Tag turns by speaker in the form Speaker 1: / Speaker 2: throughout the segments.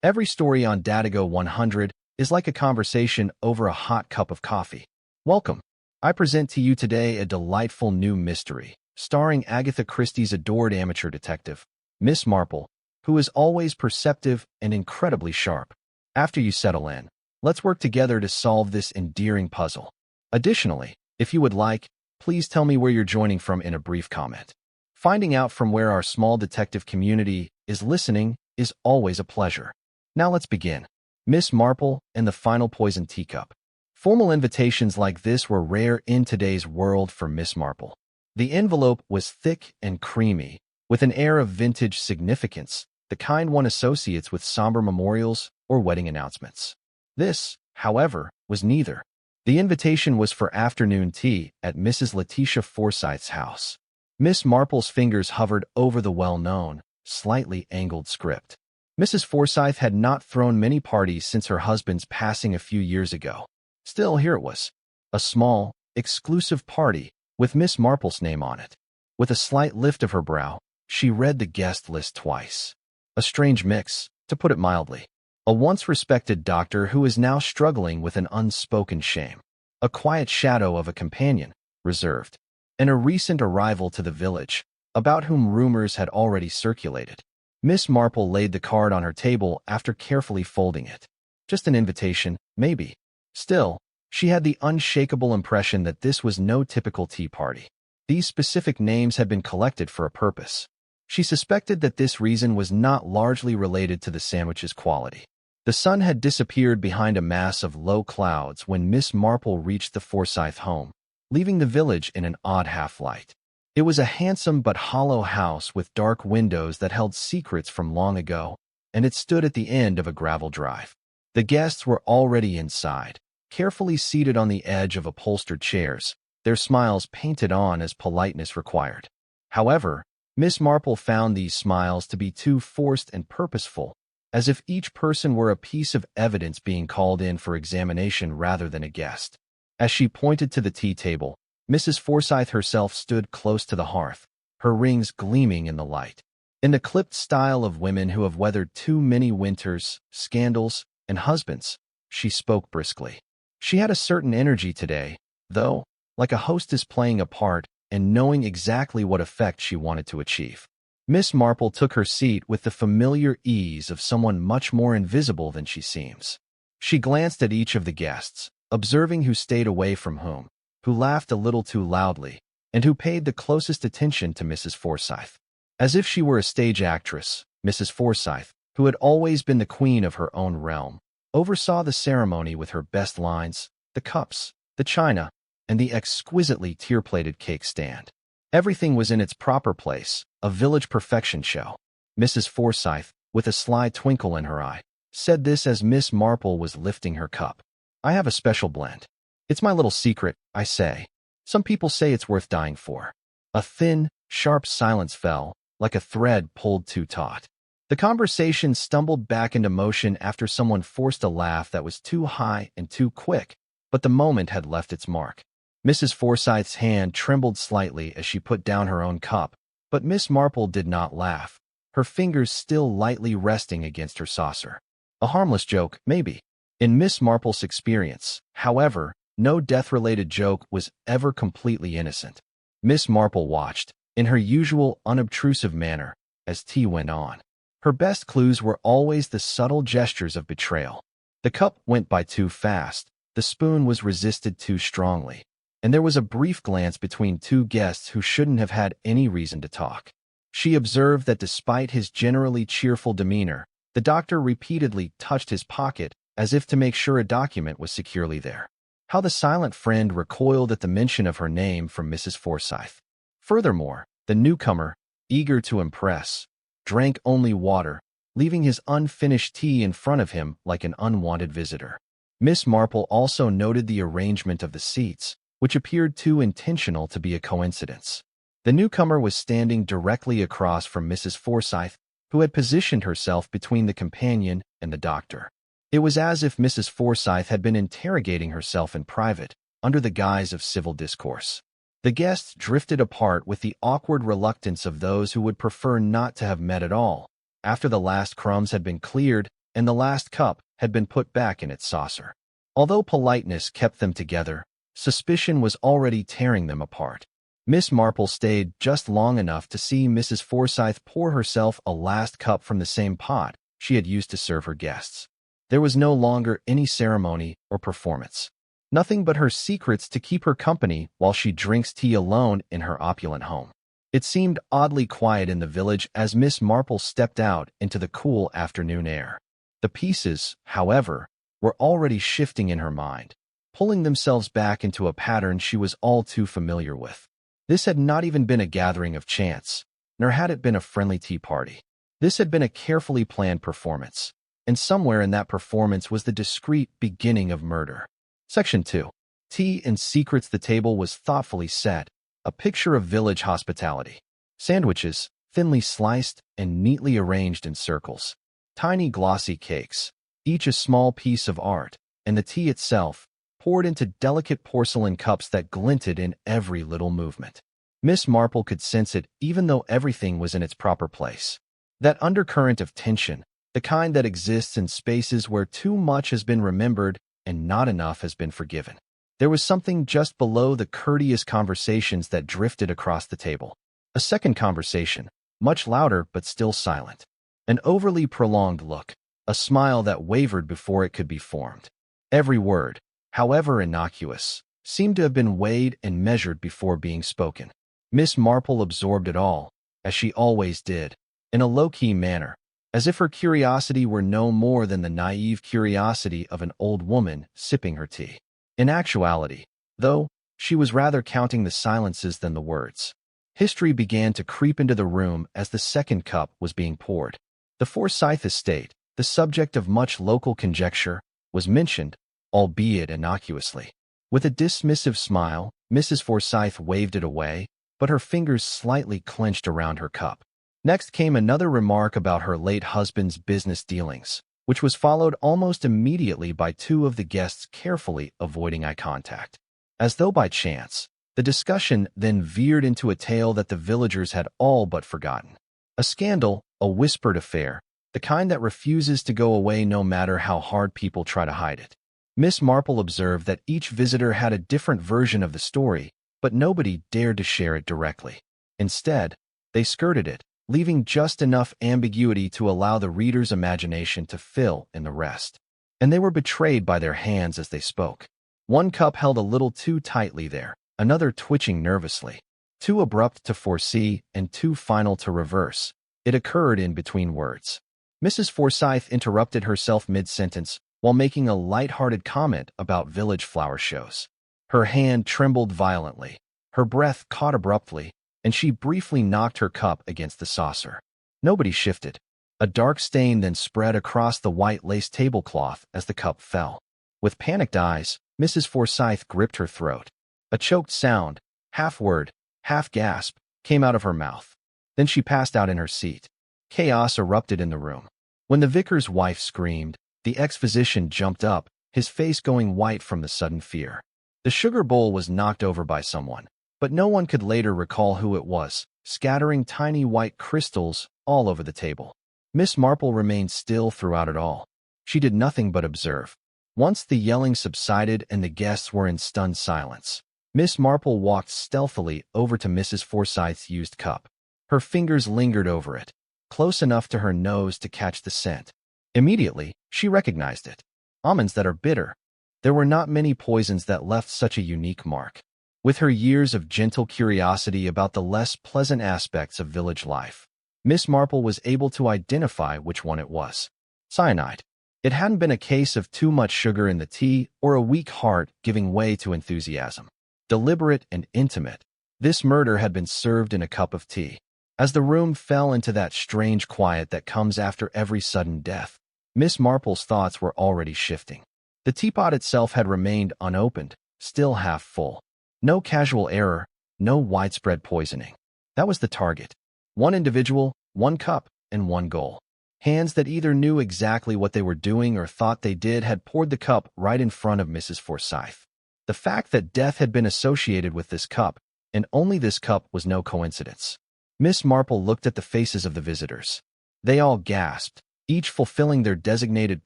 Speaker 1: Every story on Datago 100 is like a conversation over a hot cup of coffee. Welcome. I present to you today a delightful new mystery, starring Agatha Christie's adored amateur detective, Miss Marple, who is always perceptive and incredibly sharp. After you settle in, let's work together to solve this endearing puzzle. Additionally, if you would like, please tell me where you're joining from in a brief comment. Finding out from where our small detective community is listening is always a pleasure. Now let's begin. Miss Marple and the Final Poison Teacup. Formal invitations like this were rare in today's world for Miss Marple. The envelope was thick and creamy, with an air of vintage significance, the kind one associates with somber memorials or wedding announcements. This, however, was neither. The invitation was for afternoon tea at Mrs. Letitia Forsythe's house. Miss Marple's fingers hovered over the well-known, slightly angled script. Mrs. Forsythe had not thrown many parties since her husband's passing a few years ago. Still, here it was. A small, exclusive party with Miss Marple's name on it. With a slight lift of her brow, she read the guest list twice. A strange mix, to put it mildly. A once-respected doctor who is now struggling with an unspoken shame. A quiet shadow of a companion, reserved. And a recent arrival to the village, about whom rumors had already circulated. Miss Marple laid the card on her table after carefully folding it. Just an invitation, maybe. Still, she had the unshakable impression that this was no typical tea party. These specific names had been collected for a purpose. She suspected that this reason was not largely related to the sandwich's quality. The sun had disappeared behind a mass of low clouds when Miss Marple reached the Forsythe home, leaving the village in an odd half-light. It was a handsome but hollow house with dark windows that held secrets from long ago, and it stood at the end of a gravel drive. The guests were already inside, carefully seated on the edge of upholstered chairs, their smiles painted on as politeness required. However, Miss Marple found these smiles to be too forced and purposeful, as if each person were a piece of evidence being called in for examination rather than a guest. As she pointed to the tea table, Mrs. Forsythe herself stood close to the hearth, her rings gleaming in the light. In the clipped style of women who have weathered too many winters, scandals, and husbands, she spoke briskly. She had a certain energy today, though, like a hostess playing a part and knowing exactly what effect she wanted to achieve. Miss Marple took her seat with the familiar ease of someone much more invisible than she seems. She glanced at each of the guests, observing who stayed away from whom, who laughed a little too loudly, and who paid the closest attention to Mrs. Forsythe. As if she were a stage actress, Mrs. Forsythe, who had always been the queen of her own realm, oversaw the ceremony with her best lines, the cups, the china, and the exquisitely tear-plated cake stand. Everything was in its proper place, a village perfection show. Mrs. Forsythe, with a sly twinkle in her eye, said this as Miss Marple was lifting her cup. "I have a special blend. It's my little secret, I say. Some people say it's worth dying for." A thin, sharp silence fell, like a thread pulled too taut. The conversation stumbled back into motion after someone forced a laugh that was too high and too quick, but the moment had left its mark. Mrs. Forsythe's hand trembled slightly as she put down her own cup, but Miss Marple did not laugh, her fingers still lightly resting against her saucer. A harmless joke, maybe. In Miss Marple's experience, however, no death-related joke was ever completely innocent. Miss Marple watched, in her usual unobtrusive manner, as tea went on. Her best clues were always the subtle gestures of betrayal. The cup went by too fast, the spoon was resisted too strongly, and there was a brief glance between two guests who shouldn't have had any reason to talk. She observed that despite his generally cheerful demeanor, the doctor repeatedly touched his pocket as if to make sure a document was securely there. How the silent friend recoiled at the mention of her name from Mrs. Forsythe. Furthermore, the newcomer, eager to impress, drank only water, leaving his unfinished tea in front of him like an unwanted visitor. Miss Marple also noted the arrangement of the seats, which appeared too intentional to be a coincidence. The newcomer was standing directly across from Mrs. Forsythe, who had positioned herself between the companion and the doctor. It was as if Mrs. Forsythe had been interrogating herself in private, under the guise of civil discourse. The guests drifted apart with the awkward reluctance of those who would prefer not to have met at all, after the last crumbs had been cleared and the last cup had been put back in its saucer. Although politeness kept them together, suspicion was already tearing them apart. Miss Marple stayed just long enough to see Mrs. Forsyth pour herself a last cup from the same pot she had used to serve her guests. There was no longer any ceremony or performance. Nothing but her secrets to keep her company while she drinks tea alone in her opulent home. It seemed oddly quiet in the village as Miss Marple stepped out into the cool afternoon air. The pieces, however, were already shifting in her mind, pulling themselves back into a pattern she was all too familiar with. This had not even been a gathering of chance, nor had it been a friendly tea party. This had been a carefully planned performance, and somewhere in that performance was the discreet beginning of murder. Section 2. Tea and secrets. The table was thoughtfully set, a picture of village hospitality. Sandwiches, thinly sliced and neatly arranged in circles. Tiny glossy cakes, each a small piece of art, and the tea itself, poured into delicate porcelain cups that glinted in every little movement. Miss Marple could sense it even though everything was in its proper place. That undercurrent of tension, the kind that exists in spaces where too much has been remembered and not enough has been forgiven. There was something just below the courteous conversations that drifted across the table. A second conversation, much louder but still silent. An overly prolonged look, a smile that wavered before it could be formed. Every word, however innocuous, seemed to have been weighed and measured before being spoken. Miss Marple absorbed it all, as she always did, in a low-key manner, as if her curiosity were no more than the naive curiosity of an old woman sipping her tea. In actuality, though, she was rather counting the silences than the words. History began to creep into the room as the second cup was being poured. The Forsyth estate, the subject of much local conjecture, was mentioned, albeit innocuously. With a dismissive smile, Mrs. Forsyth waved it away, but her fingers slightly clenched around her cup. Next came another remark about her late husband's business dealings, which was followed almost immediately by two of the guests carefully avoiding eye contact. As though by chance, the discussion then veered into a tale that the villagers had all but forgotten. A scandal, a whispered affair, the kind that refuses to go away no matter how hard people try to hide it. Miss Marple observed that each visitor had a different version of the story, but nobody dared to share it directly. Instead, they skirted it, leaving just enough ambiguity to allow the reader's imagination to fill in the rest. And they were betrayed by their hands as they spoke. One cup held a little too tightly there, another twitching nervously. Too abrupt to foresee and too final to reverse, it occurred in between words. Mrs. Forsyth interrupted herself mid-sentence while making a light-hearted comment about village flower shows. Her hand trembled violently, her breath caught abruptly, and she briefly knocked her cup against the saucer. Nobody shifted. A dark stain then spread across the white lace tablecloth as the cup fell. With panicked eyes, Mrs. Forsyth gripped her throat. A choked sound, half word, half gasp, came out of her mouth. Then she passed out in her seat. Chaos erupted in the room. When the vicar's wife screamed, the ex-physician jumped up, his face going white from the sudden fear. The sugar bowl was knocked over by someone, but no one could later recall who it was, scattering tiny white crystals all over the table. Miss Marple remained still throughout it all. She did nothing but observe. Once the yelling subsided and the guests were in stunned silence, Miss Marple walked stealthily over to Mrs. Forsyth's used cup. Her fingers lingered over it, close enough to her nose to catch the scent. Immediately, she recognized it. Almonds that are bitter. There were not many poisons that left such a unique mark. With her years of gentle curiosity about the less pleasant aspects of village life, Miss Marple was able to identify which one it was. Cyanide. It hadn't been a case of too much sugar in the tea or a weak heart giving way to enthusiasm. Deliberate and intimate, this murder had been served in a cup of tea. As the room fell into that strange quiet that comes after every sudden death, Miss Marple's thoughts were already shifting. The teapot itself had remained unopened, still half full. No casual error, no widespread poisoning. That was the target. One individual, one cup, and one goal. Hands that either knew exactly what they were doing or thought they did had poured the cup right in front of Mrs. Forsyth. The fact that death had been associated with this cup, and only this cup, was no coincidence. Miss Marple looked at the faces of the visitors. They all gasped, each fulfilling their designated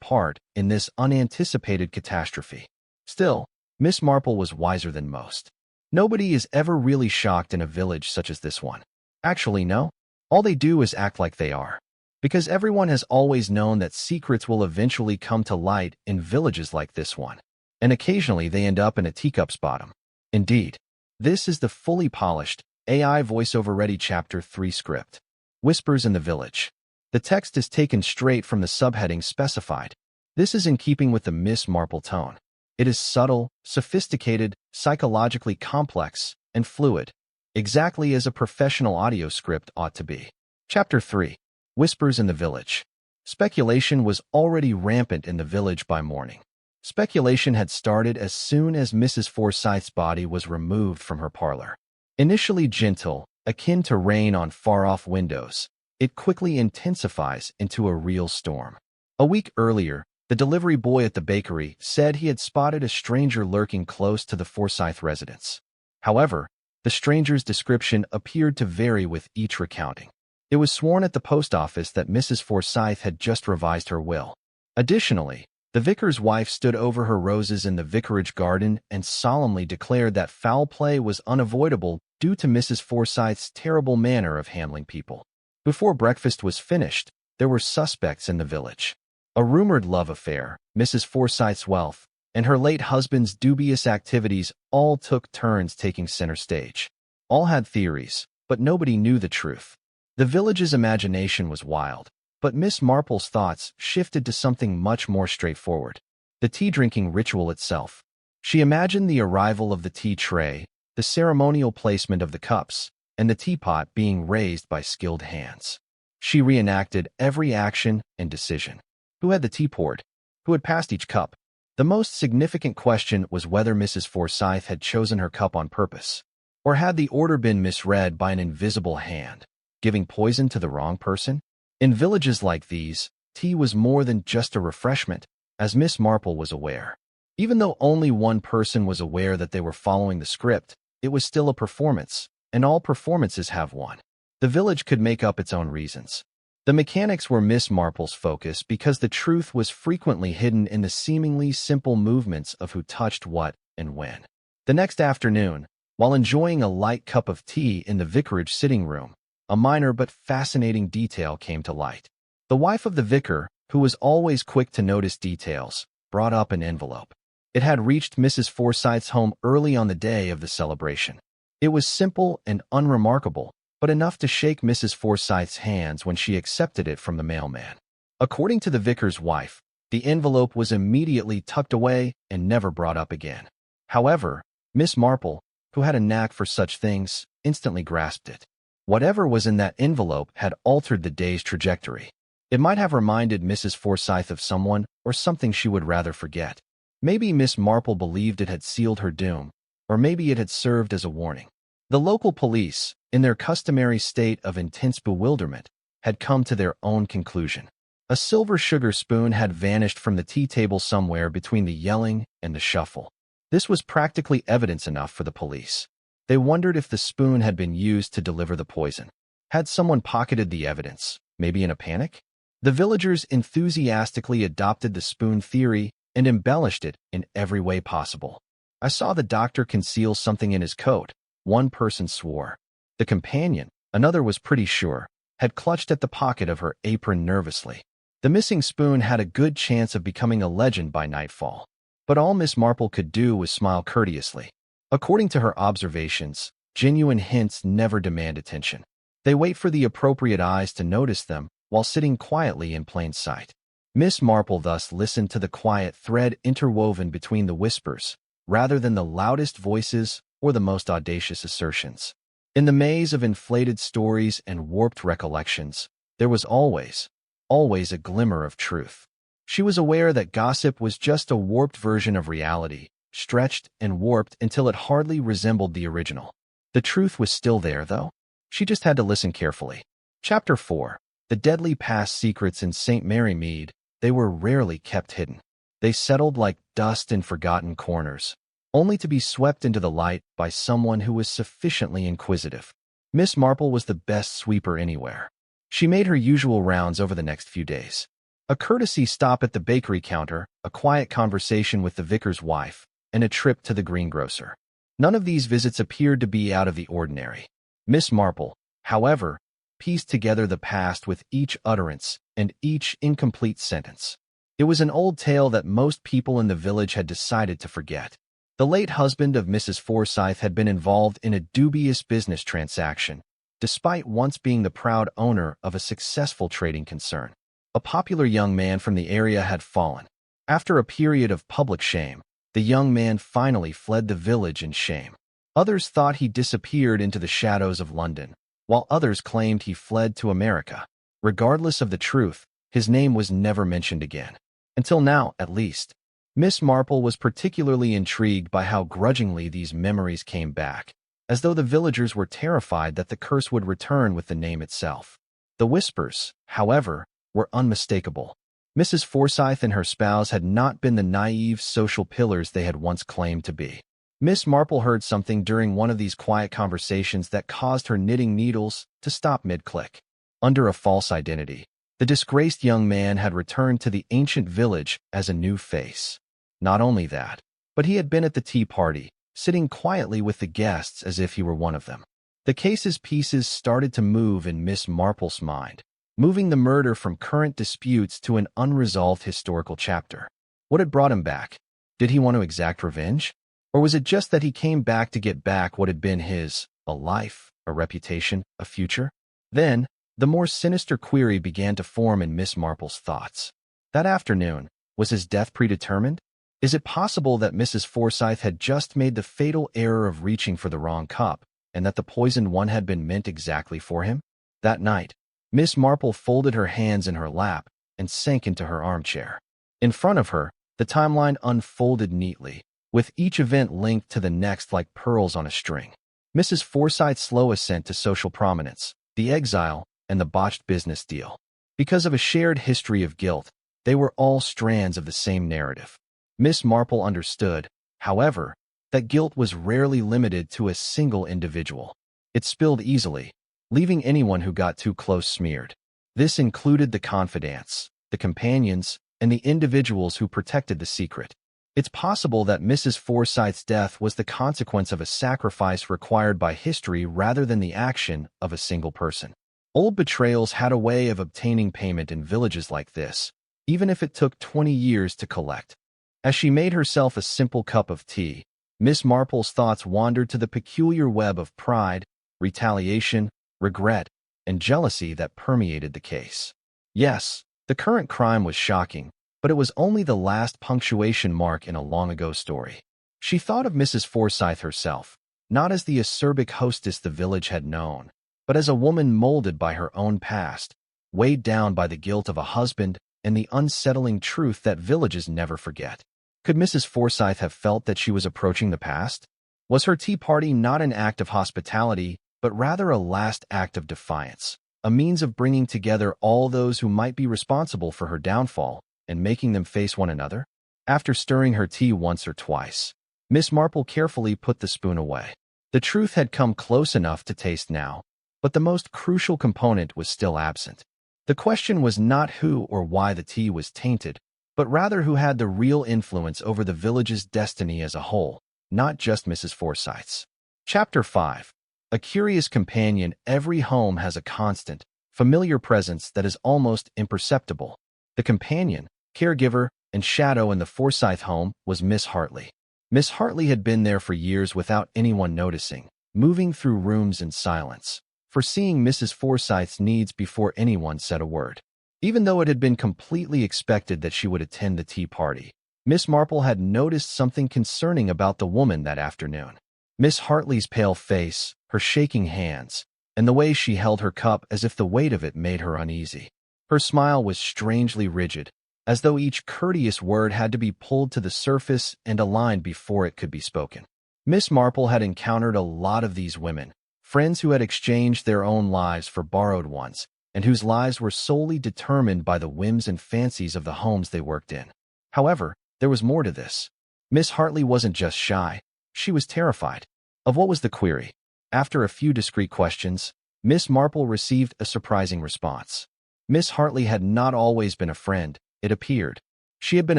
Speaker 1: part in this unanticipated catastrophe. Still, Miss Marple was wiser than most. Nobody is ever really shocked in a village such as this one. Actually, no. All they do is act like they are. Because everyone has always known that secrets will eventually come to light in villages like this one. And occasionally they end up in a teacup's bottom. Indeed, this is the fully polished, AI voiceover-ready Chapter 3 script. Whispers in the Village. The text is taken straight from the subheading specified. This is in keeping with the Miss Marple tone. It is subtle, sophisticated, psychologically complex, and fluid, exactly as a professional audio script ought to be. Chapter 3. Whispers in the Village. Speculation was already rampant in the village by morning. Speculation had started as soon as Mrs. Forsyth's body was removed from her parlor. Initially gentle, akin to rain on far-off windows, it quickly intensifies into a real storm. A week earlier, the delivery boy at the bakery said he had spotted a stranger lurking close to the Forsyth residence. However, the stranger's description appeared to vary with each recounting. It was sworn at the post office that Mrs. Forsyth had just revised her will. Additionally, the vicar's wife stood over her roses in the vicarage garden and solemnly declared that foul play was unavoidable due to Mrs. Forsyth's terrible manner of handling people. Before breakfast was finished, there were suspects in the village. A rumored love affair, Mrs. Forsyth's wealth, and her late husband's dubious activities all took turns taking center stage. All had theories, but nobody knew the truth. The village's imagination was wild, but Miss Marple's thoughts shifted to something much more straightforward: the tea-drinking ritual itself. She imagined the arrival of the tea tray, the ceremonial placement of the cups, and the teapot being raised by skilled hands. She reenacted every action and decision. Who had the tea poured? Who had passed each cup? The most significant question was whether Mrs. Forsyth had chosen her cup on purpose, or had the order been misread by an invisible hand, giving poison to the wrong person? In villages like these, tea was more than just a refreshment, as Miss Marple was aware. Even though only one person was aware that they were following the script, it was still a performance, and all performances have one. The village could make up its own reasons. The mechanics were Miss Marple's focus because the truth was frequently hidden in the seemingly simple movements of who touched what and when. The next afternoon, while enjoying a light cup of tea in the vicarage sitting room, a minor but fascinating detail came to light. The wife of the vicar, who was always quick to notice details, brought up an envelope. It had reached Mrs. Forsyth's home early on the day of the celebration. It was simple and unremarkable, but enough to shake Mrs. Forsyth's hands when she accepted it from the mailman. According to the vicar's wife, the envelope was immediately tucked away and never brought up again. However, Miss Marple, who had a knack for such things, instantly grasped it. Whatever was in that envelope had altered the day's trajectory. It might have reminded Mrs. Forsyth of someone or something she would rather forget. Maybe Miss Marple believed it had sealed her doom, or maybe it had served as a warning. The local police, in their customary state of intense bewilderment, had come to their own conclusion. A silver sugar spoon had vanished from the tea table somewhere between the yelling and the shuffle. This was practically evidence enough for the police. They wondered if the spoon had been used to deliver the poison. Had someone pocketed the evidence, maybe in a panic? The villagers enthusiastically adopted the spoon theory and embellished it in every way possible. I saw the doctor conceal something in his coat, one person swore. The companion, another was pretty sure, had clutched at the pocket of her apron nervously. The missing spoon had a good chance of becoming a legend by nightfall. But all Miss Marple could do was smile courteously. According to her observations, genuine hints never demand attention. They wait for the appropriate eyes to notice them while sitting quietly in plain sight. Miss Marple thus listened to the quiet thread interwoven between the whispers, rather than the loudest voices or the most audacious assertions. In the maze of inflated stories and warped recollections, there was always a glimmer of truth. She was aware that gossip was just a warped version of reality, stretched and warped until it hardly resembled the original. The truth was still there, though. She just had to listen carefully. Chapter 4. The Deadly Past Secrets in St. Mary Mead. They were rarely kept hidden. They settled like dust in forgotten corners, only to be swept into the light by someone who was sufficiently inquisitive. Miss Marple was the best sweeper anywhere. She made her usual rounds over the next few days. A courtesy stop at the bakery counter, a quiet conversation with the vicar's wife, and a trip to the greengrocer. None of these visits appeared to be out of the ordinary. Miss Marple, however, pieced together the past with each utterance and each incomplete sentence. It was an old tale that most people in the village had decided to forget. The late husband of Mrs. Forsyth had been involved in a dubious business transaction, despite once being the proud owner of a successful trading concern. A popular young man from the area had fallen. After a period of public shame, the young man finally fled the village in shame. Others thought he disappeared into the shadows of London, while others claimed he fled to America. Regardless of the truth, his name was never mentioned again. Until now, at least. Miss Marple was particularly intrigued by how grudgingly these memories came back, as though the villagers were terrified that the curse would return with the name itself. The whispers, however, were unmistakable. Mrs. Forsyth and her spouse had not been the naive social pillars they had once claimed to be. Miss Marple heard something during one of these quiet conversations that caused her knitting needles to stop mid-click. Under a false identity, the disgraced young man had returned to the ancient village as a new face. Not only that, but he had been at the tea party, sitting quietly with the guests as if he were one of them. The case's pieces started to move in Miss Marple's mind, moving the murder from current disputes to an unresolved historical chapter. What had brought him back? Did he want to exact revenge? Or was it just that he came back to get back what had been his, a life, a reputation, a future? Then, the more sinister query began to form in Miss Marple's thoughts. That afternoon, was his death predetermined? Is it possible that Mrs. Forsyth had just made the fatal error of reaching for the wrong cup, and that the poisoned one had been meant exactly for him? That night, Miss Marple folded her hands in her lap and sank into her armchair. In front of her, the timeline unfolded neatly, with each event linked to the next like pearls on a string. Mrs. Forsyth's slow ascent to social prominence, the exile, and the botched business deal. Because of a shared history of guilt, they were all strands of the same narrative. Miss Marple understood, however, that guilt was rarely limited to a single individual. It spilled easily, leaving anyone who got too close smeared. This included the confidants, the companions, and the individuals who protected the secret. It's possible that Mrs. Forsyth's death was the consequence of a sacrifice required by history rather than the action of a single person. Old betrayals had a way of obtaining payment in villages like this, even if it took 20 years to collect. As she made herself a simple cup of tea, Miss Marple's thoughts wandered to the peculiar web of pride, retaliation, regret, and jealousy that permeated the case. Yes, the current crime was shocking, but it was only the last punctuation mark in a long-ago story. She thought of Mrs. Forsyth herself, not as the acerbic hostess the village had known, but as a woman molded by her own past, weighed down by the guilt of a husband and the unsettling truth that villages never forget. Could Mrs. Forsyth have felt that she was approaching the past? Was her tea party not an act of hospitality, but rather a last act of defiance, a means of bringing together all those who might be responsible for her downfall and making them face one another? After stirring her tea once or twice, Miss Marple carefully put the spoon away. The truth had come close enough to taste now, but the most crucial component was still absent. The question was not who or why the tea was tainted, but rather who had the real influence over the village's destiny as a whole, not just Mrs. Forsyth's. Chapter 5. A curious companion. Every home has a constant, familiar presence that is almost imperceptible. The companion, caregiver, and shadow in the Forsyth home was Miss Hartley. Miss Hartley had been there for years without anyone noticing, moving through rooms in silence, foreseeing Mrs. Forsyth's needs before anyone said a word. Even though it had been completely expected that she would attend the tea party, Miss Marple had noticed something concerning about the woman that afternoon. Miss Hartley's pale face, her shaking hands, and the way she held her cup as if the weight of it made her uneasy. Her smile was strangely rigid, as though each courteous word had to be pulled to the surface and aligned before it could be spoken. Miss Marple had encountered a lot of these women, friends who had exchanged their own lives for borrowed ones, and whose lives were solely determined by the whims and fancies of the homes they worked in. However, there was more to this. Miss Hartley wasn't just shy, she was terrified. Of what was the query? After a few discreet questions, Miss Marple received a surprising response. Miss Hartley had not always been a friend, it appeared. She had been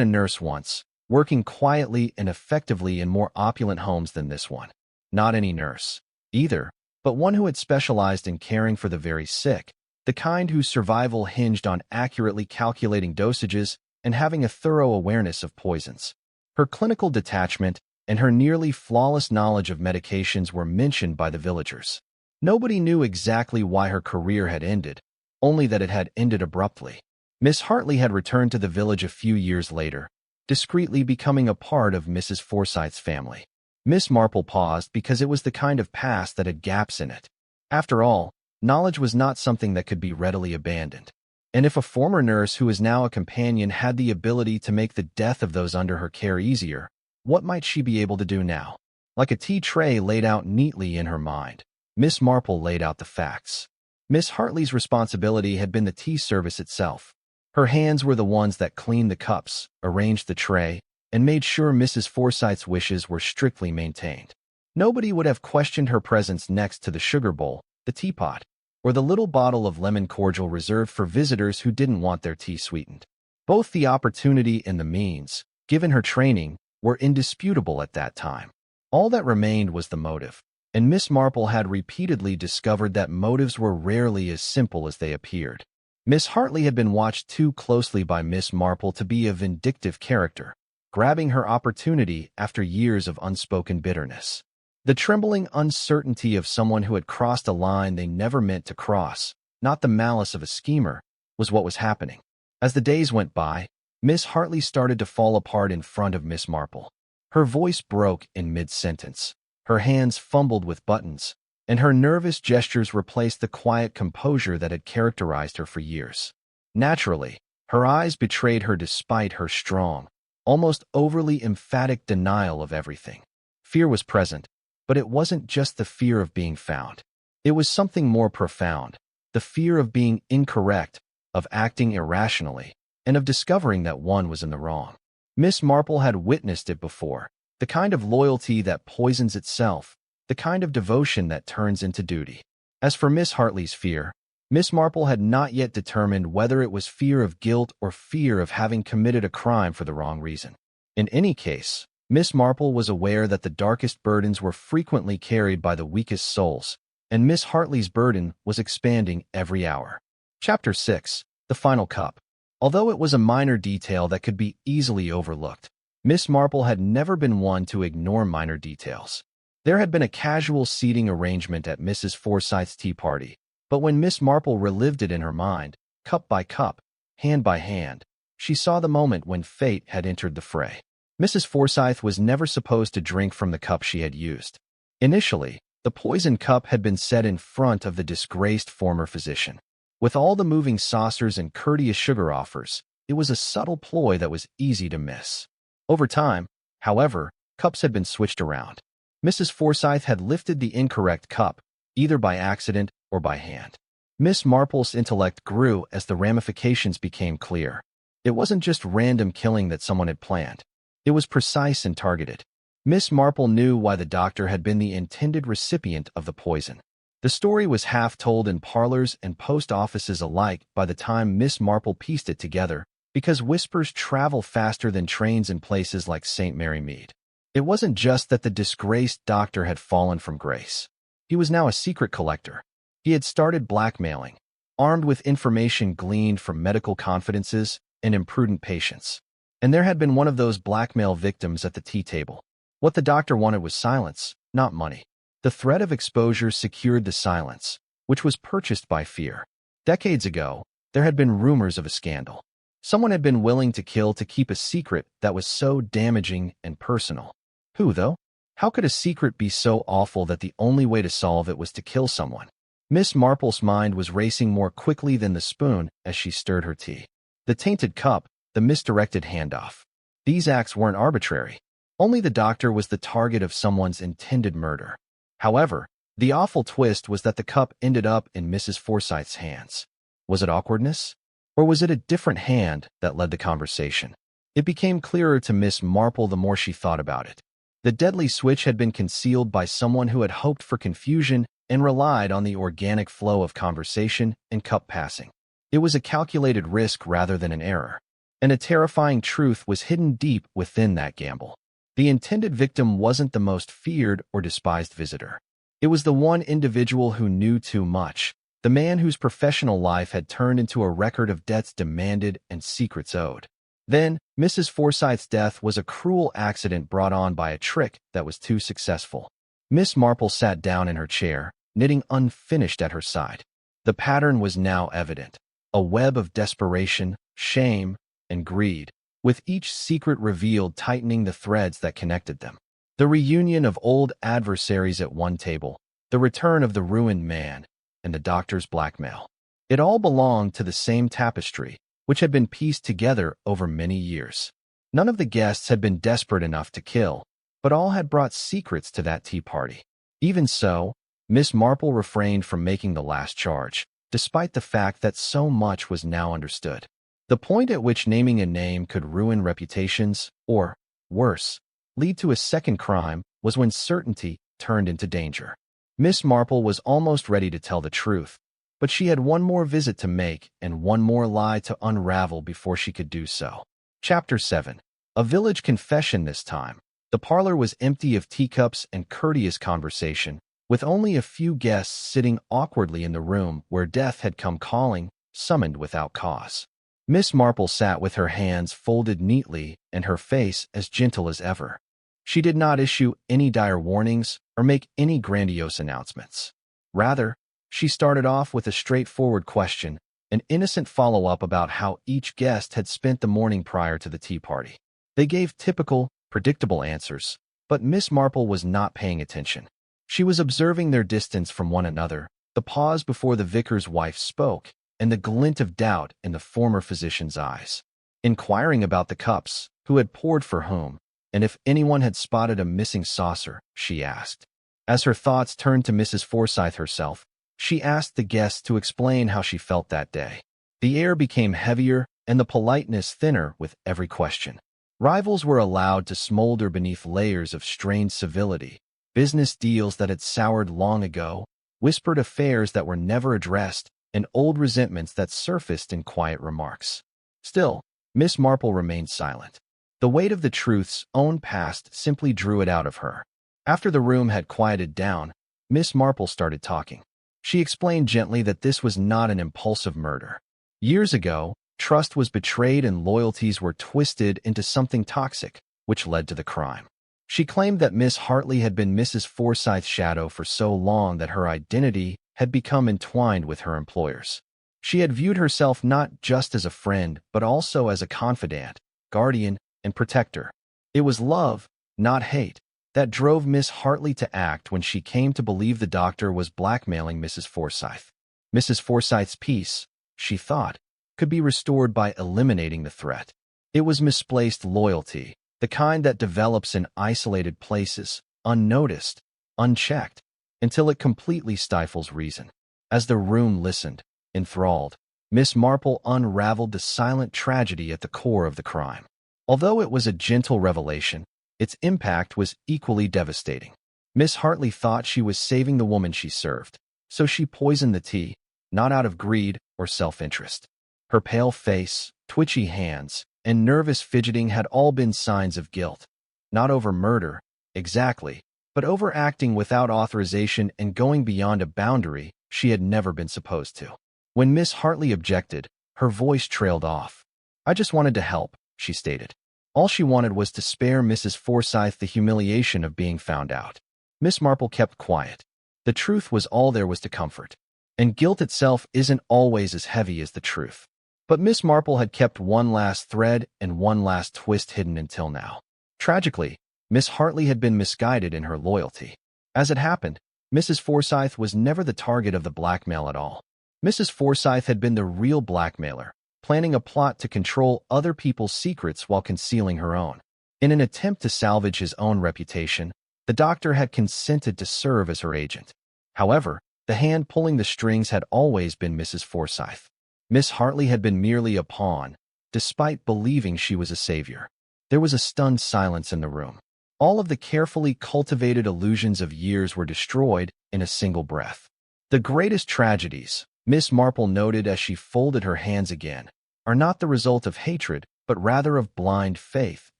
Speaker 1: a nurse once, working quietly and effectively in more opulent homes than this one. Not any nurse, either, but one who had specialized in caring for the very sick, the kind whose survival hinged on accurately calculating dosages and having a thorough awareness of poisons. Her clinical detachment and her nearly flawless knowledge of medications were mentioned by the villagers. Nobody knew exactly why her career had ended, only that it had ended abruptly. Miss Hartley had returned to the village a few years later, discreetly becoming a part of Mrs. Forsythe's family. Miss Marple paused because it was the kind of past that had gaps in it. After all, knowledge was not something that could be readily abandoned. And if a former nurse who is now a companion had the ability to make the death of those under her care easier, what might she be able to do now? Like a tea tray laid out neatly in her mind, Miss Marple laid out the facts. Miss Hartley's responsibility had been the tea service itself. Her hands were the ones that cleaned the cups, arranged the tray, and made sure Mrs. Forsythe's wishes were strictly maintained. Nobody would have questioned her presence next to the sugar bowl, the teapot, or the little bottle of lemon cordial reserved for visitors who didn't want their tea sweetened. Both the opportunity and the means, given her training, were indisputable at that time. All that remained was the motive, and Miss Marple had repeatedly discovered that motives were rarely as simple as they appeared. Miss Hartley had been watched too closely by Miss Marple to be a vindictive character, grabbing her opportunity after years of unspoken bitterness. The trembling uncertainty of someone who had crossed a line they never meant to cross, not the malice of a schemer, was what was happening. As the days went by, Miss Hartley started to fall apart in front of Miss Marple. Her voice broke in mid-sentence, her hands fumbled with buttons, and her nervous gestures replaced the quiet composure that had characterized her for years. Naturally, her eyes betrayed her despite her strong, almost overly emphatic denial of everything. Fear was present, but it wasn't just the fear of being found. It was something more profound, the fear of being incorrect, of acting irrationally, and of discovering that one was in the wrong. Miss Marple had witnessed it before, the kind of loyalty that poisons itself, the kind of devotion that turns into duty. As for Miss Hartley's fear, Miss Marple had not yet determined whether it was fear of guilt or fear of having committed a crime for the wrong reason. In any case, Miss Marple was aware that the darkest burdens were frequently carried by the weakest souls, and Miss Hartley's burden was expanding every hour. Chapter 6. The Final Cup. Although it was a minor detail that could be easily overlooked, Miss Marple had never been one to ignore minor details. There had been a casual seating arrangement at Mrs. Forsythe's tea party, but when Miss Marple relived it in her mind, cup by cup, hand by hand, she saw the moment when fate had entered the fray. Mrs. Forsythe was never supposed to drink from the cup she had used. Initially, the poisoned cup had been set in front of the disgraced former physician. With all the moving saucers and courteous sugar offers, it was a subtle ploy that was easy to miss. Over time, however, cups had been switched around. Mrs. Forsythe had lifted the incorrect cup, either by accident or by hand. Miss Marple's intellect grew as the ramifications became clear. It wasn't just random killing that someone had planned. It was precise and targeted. Miss Marple knew why the doctor had been the intended recipient of the poison. The story was half told in parlors and post offices alike by the time Miss Marple pieced it together, because whispers travel faster than trains in places like St. Mary Mead. It wasn't just that the disgraced doctor had fallen from grace. He was now a secret collector. He had started blackmailing, armed with information gleaned from medical confidences and imprudent patients. And there had been one of those blackmail victims at the tea table. What the doctor wanted was silence, not money. The threat of exposure secured the silence, which was purchased by fear. Decades ago, there had been rumors of a scandal. Someone had been willing to kill to keep a secret that was so damaging and personal. Who, though? How could a secret be so awful that the only way to solve it was to kill someone? Miss Marple's mind was racing more quickly than the spoon as she stirred her tea. The tainted cup, the misdirected handoff. These acts weren't arbitrary. Only the doctor was the target of someone's intended murder. However, the awful twist was that the cup ended up in Mrs. Forsythe's hands. Was it awkwardness? Or was it a different hand that led the conversation? It became clearer to Miss Marple the more she thought about it. The deadly switch had been concealed by someone who had hoped for confusion and relied on the organic flow of conversation and cup passing. It was a calculated risk rather than an error, and a terrifying truth was hidden deep within that gamble. The intended victim wasn't the most feared or despised visitor. It was the one individual who knew too much, the man whose professional life had turned into a record of debts demanded and secrets owed. Then, Mrs. Forsythe's death was a cruel accident brought on by a trick that was too successful. Miss Marple sat down in her chair, knitting unfinished at her side. The pattern was now evident, a web of desperation, shame, and greed, with each secret revealed tightening the threads that connected them. The reunion of old adversaries at one table, the return of the ruined man, and the doctor's blackmail. It all belonged to the same tapestry, which had been pieced together over many years. None of the guests had been desperate enough to kill, but all had brought secrets to that tea party. Even so, Miss Marple refrained from making the last charge, despite the fact that so much was now understood. The point at which naming a name could ruin reputations, or, worse, lead to a second crime, was when certainty turned into danger. Miss Marple was almost ready to tell the truth, but she had one more visit to make and one more lie to unravel before she could do so. Chapter 7. A village confession this time. The parlor was empty of teacups and courteous conversation, with only a few guests sitting awkwardly in the room where death had come calling, summoned without cause. Miss Marple sat with her hands folded neatly and her face as gentle as ever. She did not issue any dire warnings or make any grandiose announcements. Rather, she started off with a straightforward question, an innocent follow-up about how each guest had spent the morning prior to the tea party. They gave typical, predictable answers, but Miss Marple was not paying attention. She was observing their distance from one another, the pause before the vicar's wife spoke, and the glint of doubt in the former physician's eyes. Inquiring about the cups, who had poured for whom, and if anyone had spotted a missing saucer, she asked. As her thoughts turned to Mrs. Forsythe herself, she asked the guests to explain how she felt that day. The air became heavier and the politeness thinner with every question. Rivals were allowed to smolder beneath layers of strained civility, business deals that had soured long ago, whispered affairs that were never addressed, and old resentments that surfaced in quiet remarks. Still, Miss Marple remained silent. The weight of the truth's own past simply drew it out of her. After the room had quieted down, Miss Marple started talking. She explained gently that this was not an impulsive murder. Years ago, trust was betrayed and loyalties were twisted into something toxic, which led to the crime. She claimed that Miss Hartley had been Mrs. Forsythe's shadow for so long that her identity had become entwined with her employer's. She had viewed herself not just as a friend, but also as a confidant, guardian, and protector. It was love, not hate, that drove Miss Hartley to act when she came to believe the doctor was blackmailing Mrs. Forsythe. Mrs. Forsythe's peace, she thought, could be restored by eliminating the threat. It was misplaced loyalty, the kind that develops in isolated places, unnoticed, unchecked, until it completely stifles reason. As the room listened, enthralled, Miss Marple unraveled the silent tragedy at the core of the crime. Although it was a gentle revelation, its impact was equally devastating. Miss Hartley thought she was saving the woman she served, so she poisoned the tea, not out of greed or self-interest. Her pale face, twitchy hands, and nervous fidgeting had all been signs of guilt. Not over murder, exactly, but over acting without authorization and going beyond a boundary she had never been supposed to. When Miss Hartley objected, her voice trailed off. "I just wanted to help," she stated. All she wanted was to spare Mrs. Forsythe the humiliation of being found out. Miss Marple kept quiet. The truth was all there was to comfort. And guilt itself isn't always as heavy as the truth. But Miss Marple had kept one last thread and one last twist hidden until now. Tragically, Miss Hartley had been misguided in her loyalty. As it happened, Mrs. Forsythe was never the target of the blackmail at all. Mrs. Forsythe had been the real blackmailer, planning a plot to control other people's secrets while concealing her own. In an attempt to salvage his own reputation, the doctor had consented to serve as her agent. However, the hand pulling the strings had always been Mrs. Forsythe. Miss Hartley had been merely a pawn, despite believing she was a savior. There was a stunned silence in the room. All of the carefully cultivated illusions of years were destroyed in a single breath. The greatest tragedies, Miss Marple noted as she folded her hands again, are not the result of hatred, but rather of blind faith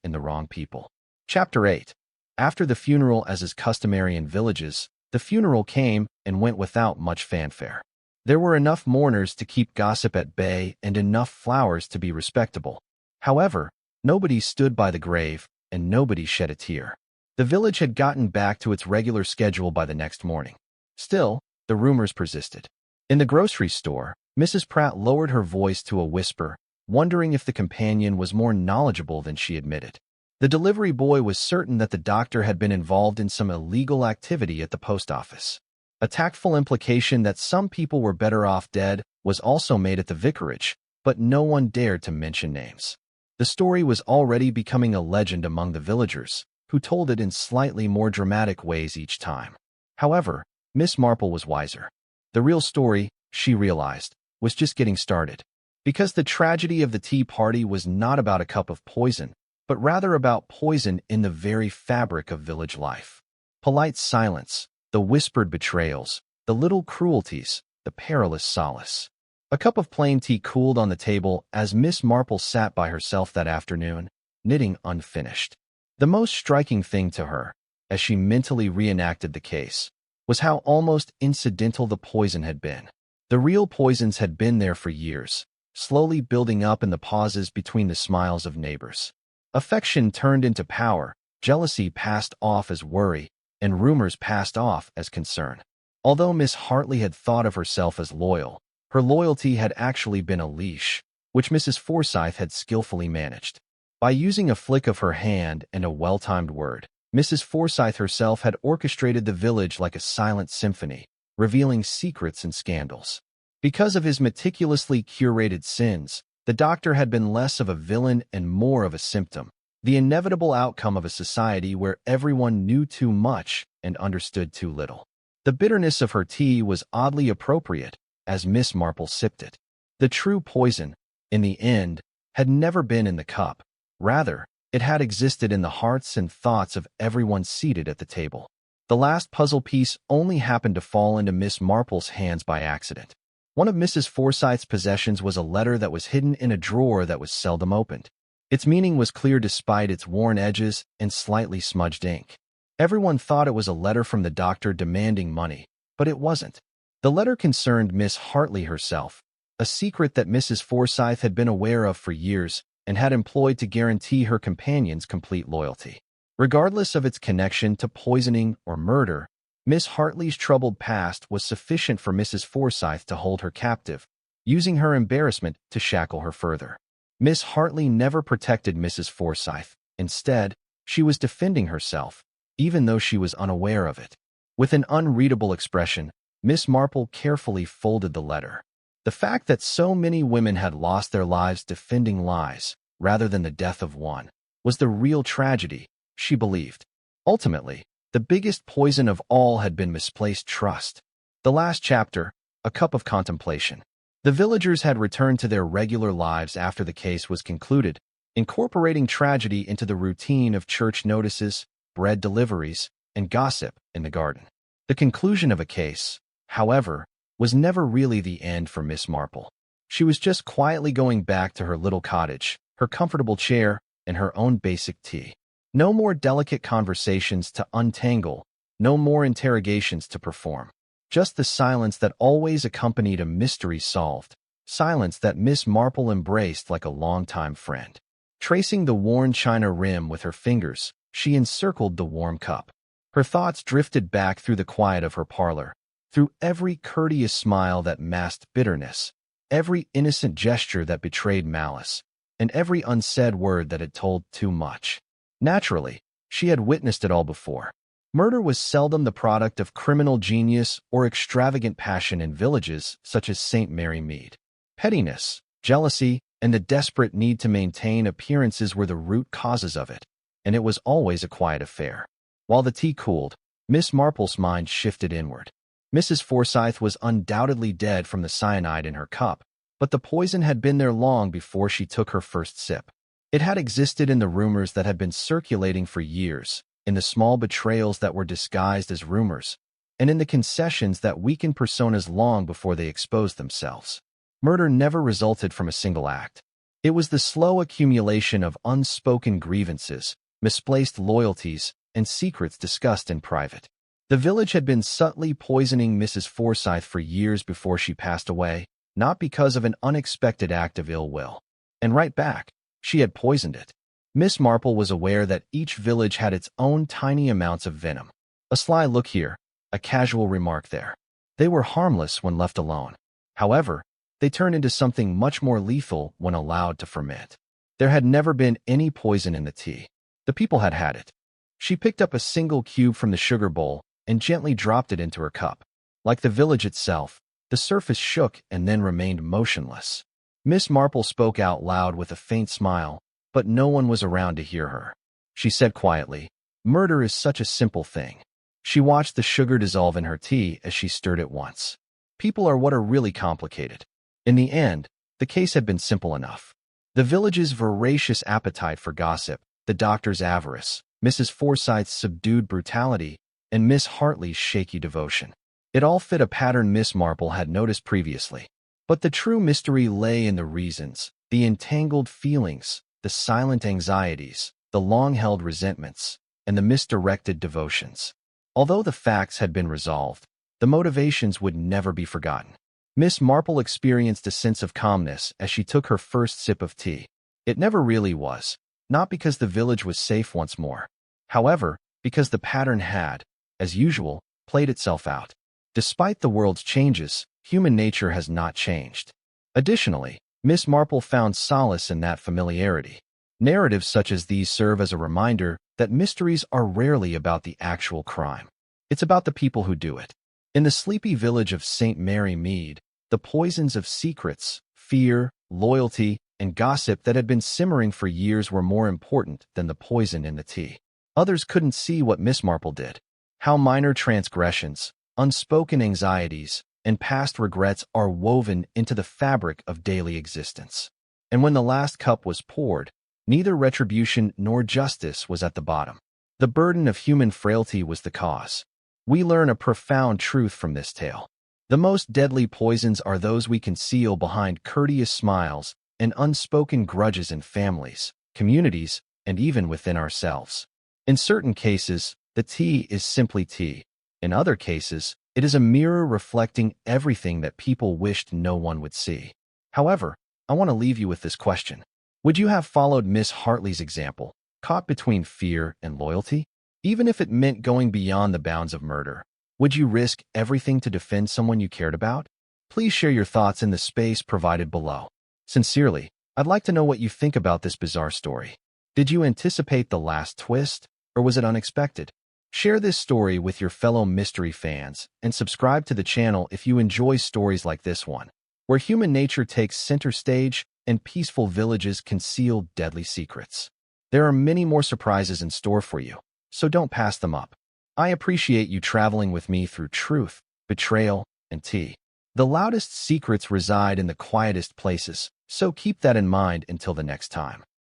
Speaker 1: in the wrong people. Chapter 8. After the funeral, as is customary in villages, the funeral came and went without much fanfare. There were enough mourners to keep gossip at bay and enough flowers to be respectable. However, nobody stood by the grave, and nobody shed a tear. The village had gotten back to its regular schedule by the next morning. Still, the rumors persisted. In the grocery store, Mrs. Pratt lowered her voice to a whisper, wondering if the companion was more knowledgeable than she admitted. The delivery boy was certain that the doctor had been involved in some illegal activity at the post office. A tactful implication that some people were better off dead was also made at the vicarage, but no one dared to mention names. The story was already becoming a legend among the villagers, who told it in slightly more dramatic ways each time. However, Miss Marple was wiser. The real story, she realized, was just getting started. Because the tragedy of the tea party was not about a cup of poison, but rather about poison in the very fabric of village life. Polite silence, the whispered betrayals, the little cruelties, the perilous solace. A cup of plain tea cooled on the table as Miss Marple sat by herself that afternoon, knitting unfinished. The most striking thing to her, as she mentally reenacted the case, was how almost incidental the poison had been. The real poisons had been there for years, slowly building up in the pauses between the smiles of neighbors. Affection turned into power, jealousy passed off as worry, and rumors passed off as concern. Although Miss Hartley had thought of herself as loyal, her loyalty had actually been a leash, which Mrs. Forsyth had skillfully managed. By using a flick of her hand and a well-timed word, Mrs. Forsyth herself had orchestrated the village like a silent symphony, revealing secrets and scandals. Because of his meticulously curated sins, the doctor had been less of a villain and more of a symptom, the inevitable outcome of a society where everyone knew too much and understood too little. The bitterness of her tea was oddly appropriate as Miss Marple sipped it. The true poison, in the end, had never been in the cup. Rather, it had existed in the hearts and thoughts of everyone seated at the table. The last puzzle piece only happened to fall into Miss Marple's hands by accident. One of Mrs. Forsyth's possessions was a letter that was hidden in a drawer that was seldom opened. Its meaning was clear despite its worn edges and slightly smudged ink. Everyone thought it was a letter from the doctor demanding money, but it wasn't. The letter concerned Miss Hartley herself, a secret that Mrs. Forsyth had been aware of for years and had employed to guarantee her companion's complete loyalty. Regardless of its connection to poisoning or murder, Miss Hartley's troubled past was sufficient for Mrs. Forsyth to hold her captive, using her embarrassment to shackle her further. Miss Hartley never protected Mrs. Forsyth. Instead, she was defending herself, even though she was unaware of it. With an unreadable expression, Miss Marple carefully folded the letter. The fact that so many women had lost their lives defending lies, rather than the death of one, was the real tragedy, she believed. Ultimately, the biggest poison of all had been misplaced trust. The last chapter, a cup of contemplation. The villagers had returned to their regular lives after the case was concluded, incorporating tragedy into the routine of church notices, bread deliveries, and gossip in the garden. The conclusion of a case, however, was never really the end for Miss Marple. She was just quietly going back to her little cottage, her comfortable chair, and her own basic tea. No more delicate conversations to untangle, no more interrogations to perform. Just the silence that always accompanied a mystery solved, silence that Miss Marple embraced like a longtime friend. Tracing the worn china rim with her fingers, she encircled the warm cup. Her thoughts drifted back through the quiet of her parlor, through every courteous smile that masked bitterness, every innocent gesture that betrayed malice, and every unsaid word that had told too much. Naturally, she had witnessed it all before. Murder was seldom the product of criminal genius or extravagant passion in villages such as St. Mary Mead. Pettiness, jealousy, and the desperate need to maintain appearances were the root causes of it, and it was always a quiet affair. While the tea cooled, Miss Marple's mind shifted inward. Mrs. Forsyth was undoubtedly dead from the cyanide in her cup, but the poison had been there long before she took her first sip. It had existed in the rumors that had been circulating for years, in the small betrayals that were disguised as rumors, and in the concessions that weaken personas long before they expose themselves. Murder never resulted from a single act. It was the slow accumulation of unspoken grievances, misplaced loyalties, and secrets discussed in private. The village had been subtly poisoning Mrs. Forsyth for years before she passed away, not because of an unexpected act of ill will. And right back, she had poisoned it. Miss Marple was aware that each village had its own tiny amounts of venom. A sly look here, a casual remark there. They were harmless when left alone. However, they turned into something much more lethal when allowed to ferment. There had never been any poison in the tea. The people had had it. She picked up a single cube from the sugar bowl and gently dropped it into her cup. Like the village itself, the surface shook and then remained motionless. Miss Marple spoke out loud with a faint smile, but no one was around to hear her. She said quietly, "Murder is such a simple thing." She watched the sugar dissolve in her tea as she stirred it once. People are what are really complicated. In the end, the case had been simple enough. The village's voracious appetite for gossip, the doctor's avarice, Mrs. Forsyth's subdued brutality, and Miss Hartley's shaky devotion. It all fit a pattern Miss Marple had noticed previously. But the true mystery lay in the reasons, the entangled feelings, the silent anxieties, the long-held resentments, and the misdirected devotions. Although the facts had been resolved, the motivations would never be forgotten. Miss Marple experienced a sense of calmness as she took her first sip of tea. It never really was, not because the village was safe once more. However, because the pattern had, as usual, played itself out. Despite the world's changes, human nature has not changed. Additionally, Miss Marple found solace in that familiarity. Narratives such as these serve as a reminder that mysteries are rarely about the actual crime. It's about the people who do it. In the sleepy village of St. Mary Mead, the poisons of secrets, fear, loyalty, and gossip that had been simmering for years were more important than the poison in the tea. Others couldn't see what Miss Marple did. How minor transgressions, unspoken anxieties, and past regrets are woven into the fabric of daily existence. And when the last cup was poured, neither retribution nor justice was at the bottom. The burden of human frailty was the cause. We learn a profound truth from this tale. The most deadly poisons are those we conceal behind courteous smiles and unspoken grudges in families, communities, and even within ourselves. In certain cases, the tea is simply tea. In other cases, it is a mirror reflecting everything that people wished no one would see. However, I want to leave you with this question. Would you have followed Miss Hartley's example, caught between fear and loyalty? Even if it meant going beyond the bounds of murder, would you risk everything to defend someone you cared about? Please share your thoughts in the space provided below. Sincerely, I'd like to know what you think about this bizarre story. Did you anticipate the last twist, or was it unexpected? Share this story with your fellow mystery fans and subscribe to the channel if you enjoy stories like this one, where human nature takes center stage and peaceful villages conceal deadly secrets. There are many more surprises in store for you, so don't pass them up. I appreciate you traveling with me through truth, betrayal, and tea. The loudest secrets reside in the quietest places, so keep that in mind until the next time.